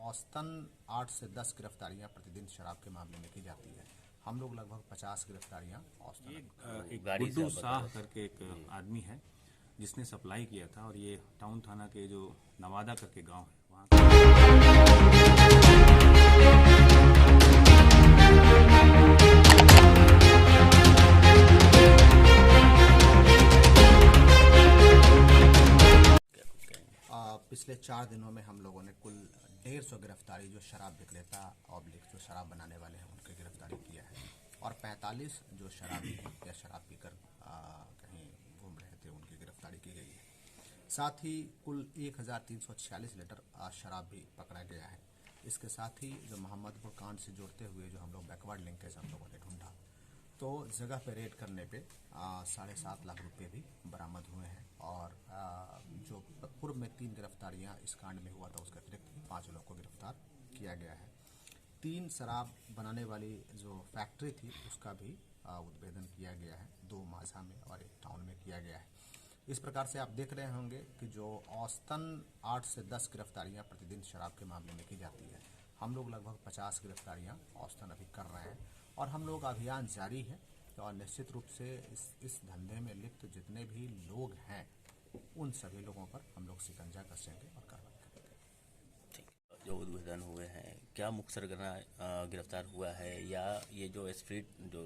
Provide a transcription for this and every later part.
औसतन 8 से 10 गिरफ्तारियां प्रतिदिन शराब के मामले में की जाती है। हम लोग लगभग 50 गिरफ्तारियां औसतन एक गुड्डू शाह करके एक आदमी है जिसने सप्लाई किया था, और ये टाउन थाना के जो नवादा करके गांव है पिछले 4 दिनों में हम लोगों ने कुल 150 गिरफ्तारी जो शराब विक्रेता ऑब्लिक जो शराब बनाने वाले हैं उनकी गिरफ्तारी किया है, और 45 जो शराबी या शराब पीकर कहीं घूम रहे थे उनकी गिरफ्तारी की गई है। साथ ही कुल 1346 लीटर शराब भी पकड़ा गया है। इसके साथ ही जो मोहम्मदपुर कांड से जोड़ते हुए जो हम लोग बैकवर्ड लिंकेज हम लोगों ने ढूंढा, तो जगह पे रेड करने पे 7.5 लाख रुपए भी बरामद हुए हैं। और जो पूर्व में 3 गिरफ्तारियां इस कांड में हुआ था उसके अतिरिक्त 5 लोगों को गिरफ्तार किया गया है। 3 शराब बनाने वाली जो फैक्ट्री थी उसका भी उद्भेदन किया गया है, 2 माझा में और 1 टाउन में किया गया है। इस प्रकार से आप देख रहे होंगे कि जो औसतन 8 से 10 गिरफ्तारियां प्रतिदिन शराब के मामले में की जाती है, हम लोग लगभग 50 गिरफ्तारियां औसतन अभी कर रहे हैं, और हम लोग अभियान जारी है। और निश्चित रूप से इस धंधे में लिप्त जितने भी लोग हैं उन सभी लोगों पर हम लोग शिकंजा कसेंगे और कार्रवाई करेंगे। जो उद्भेदन हुए हैं, क्या मुख्य सरगना गिरफ्तार हुआ है, या ये जो स्प्रिट जो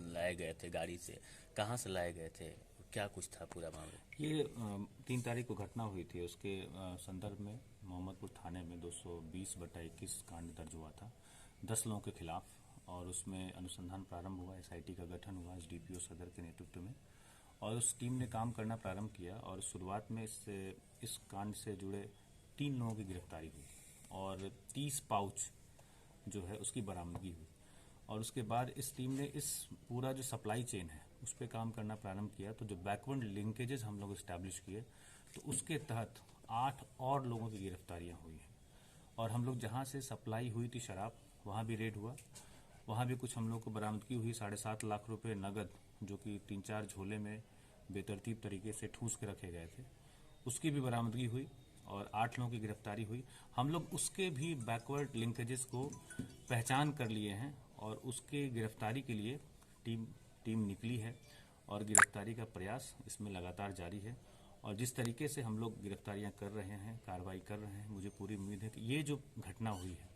लाए गए थे गाड़ी से, कहाँ से लाए गए थे, क्या कुछ था पूरा मामला? ये 3 तारीख को घटना हुई थी, उसके संदर्भ में मोहम्मदपुर थाने में 220/21 कांड दर्ज हुआ था 10 लोगों के खिलाफ, और उसमें अनुसंधान प्रारंभ हुआ। एसआईटी का गठन हुआ एसडीपीओ सदर के नेतृत्व में, और उस टीम ने काम करना प्रारंभ किया। और शुरुआत में इस कांड से जुड़े 3 लोगों की गिरफ्तारी हुई और 30 पाउच जो है उसकी बरामदगी हुई। और उसके बाद इस टीम ने इस पूरा जो सप्लाई चेन है उस पर काम करना प्रारंभ किया। तो जो बैकवर्ड लिंकेजेस हम लोग इस्टेब्लिश किए, तो उसके तहत 8 और लोगों की गिरफ्तारियां हुई हैं। और हम लोग जहां से सप्लाई हुई थी शराब, वहां भी रेड हुआ, वहां भी कुछ हम लोग को बरामदगी हुई। 7.5 लाख रुपए नगद, जो कि 3-4 झोले में बेतरतीब तरीके से ठूस के रखे गए थे, उसकी भी बरामदगी हुई, और 8 लोगों की गिरफ्तारी हुई। हम लोग उसके भी बैकवर्ड लिंकेजेस को पहचान कर लिए हैं, और उसके गिरफ्तारी के लिए टीम निकली है, और गिरफ्तारी का प्रयास इसमें लगातार जारी है। और जिस तरीके से हम लोग गिरफ्तारियां कर रहे हैं, कार्रवाई कर रहे हैं, मुझे पूरी उम्मीद है कि ये जो घटना हुई है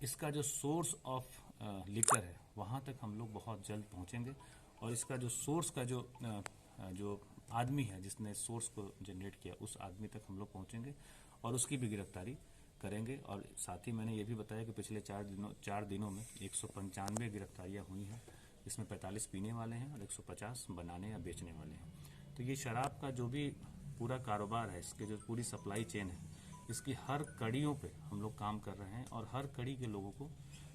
इसका जो सोर्स ऑफ लिकर है वहाँ तक हम लोग बहुत जल्द पहुँचेंगे, और इसका जो सोर्स का जो आदमी है जिसने सोर्स को जनरेट किया, उस आदमी तक हम लोग पहुँचेंगे और उसकी भी गिरफ्तारी करेंगे। और साथ ही मैंने ये भी बताया कि पिछले 4 दिनों में 195 गिरफ्तारियाँ हुई हैं, इसमें 45 पीने वाले हैं और 150 बनाने या बेचने वाले हैं। तो ये शराब का जो भी पूरा कारोबार है, इसके जो पूरी सप्लाई चेन है, इसकी हर कड़ियों पे हम लोग काम कर रहे हैं, और हर कड़ी के लोगों को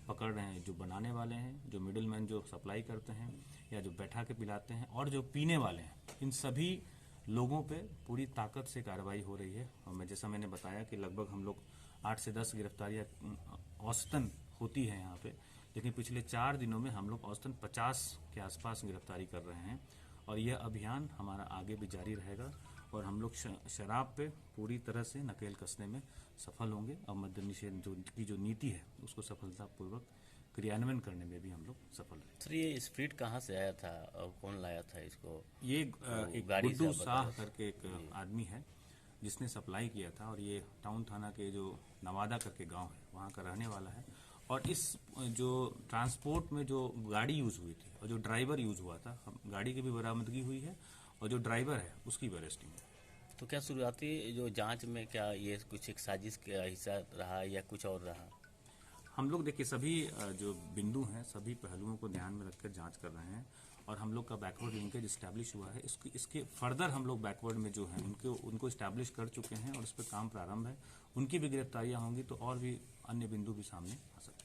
पकड़ रहे हैं, जो बनाने वाले हैं, जो मिडिल मैन जो सप्लाई करते हैं या जो बैठा के पिलाते हैं, और जो पीने वाले हैं। इन सभी लोगों पे पूरी ताकत से कार्रवाई हो रही है। और जैसा मैंने बताया कि लगभग हम लोग 8 से 10 गिरफ्तारियाँ औसतन होती है यहाँ पे, लेकिन पिछले 4 दिनों में हम लोग औसतन 50 के आसपास गिरफ्तारी कर रहे हैं। और यह अभियान हमारा आगे भी जारी रहेगा, और हम लोग शराब पे पूरी तरह से नकेल कसने में सफल होंगे, और मद्य निषेध की जो नीति है उसको सफलतापूर्वक क्रियान्वयन करने में भी हम लोग सफल रहे। सर, ये स्प्रिट कहाँ से आया था और कौन लाया था इसको? ये एक गुड्डू शाह करके एक आदमी है जिसने सप्लाई किया था, और ये टाउन थाना के जो नवादा करके गांव है वहाँ का रहने वाला है। और इस जो ट्रांसपोर्ट में जो गाड़ी यूज़ हुई थी और जो ड्राइवर यूज़ हुआ था, गाड़ी की भी बरामदगी हुई है, और जो ड्राइवर है उसकी भी अरेस्टिंग है। तो क्या शुरुआती जो जांच में क्या ये कुछ एक साजिश का हिस्सा रहा या कुछ और रहा? हम लोग देखिए सभी जो बिंदु हैं सभी पहलुओं को ध्यान में रखकर जांच कर रहे हैं, और हम लोग का बैकवर्ड लिंकेज इस्टेब्लिश हुआ है। इसके फर्दर हम लोग बैकवर्ड में जो हैं उनको इस्टेब्लिश कर चुके हैं, और इस पर काम प्रारंभ है। उनकी भी गिरफ्तारियां होंगी तो और भी अन्य बिंदु भी सामने आ सकते हैं।